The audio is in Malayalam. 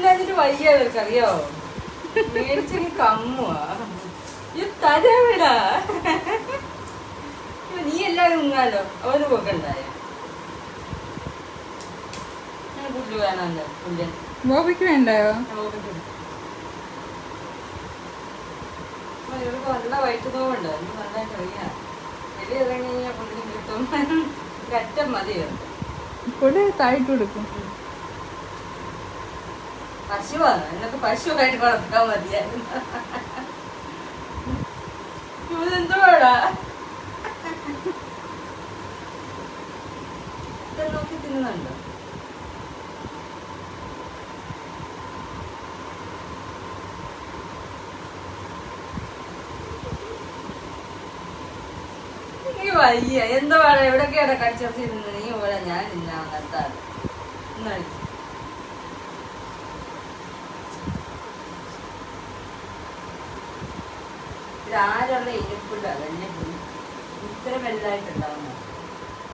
പാലില്ലാതിട്ട് വയ്യ അറിയോ മേടിച്ചെങ്കിൽ കമ്മുവാ ഇത് തരവിടാ നീ എല്ലാവരും ഉങ്ങാലോ അവന് പോക്കണ്ടായ പുല്ല് വേണമല്ലോ പുല്ല് ബോബിക്ക് വേണ്ടായോ ഇവർക്ക് നല്ല വയറ്റ് നോവുണ്ട് എനിക്ക് നന്നായിട്ട് അറിയാം വെളി ഇറങ്ങി കഴിഞ്ഞാൽ പുല്ലിന് കിട്ടും ഒരറ്റം മതിയോ കൂടെ താഴ്ത്തു കൊടുക്കും പശുവാണ് എന്നൊക്കെ പശുവായിട്ട് വളർത്താൻ മതിയായിരുന്നു ഇതെന്തോടാ നോക്കി തിന്നുന്നുണ്ടോ നീ വയ്യ എന്തോ വേണം എവിടൊക്കെയാണ് കടിച്ചിരുന്ന് നീ പോലെ ഞാൻ ഇല്ല നിർത്താറ് ഇതാരുള്ള ഇരിപ്പില്ല അതന്നെ ഇത്ര വലുതായിട്ടുണ്ടാവുന്നു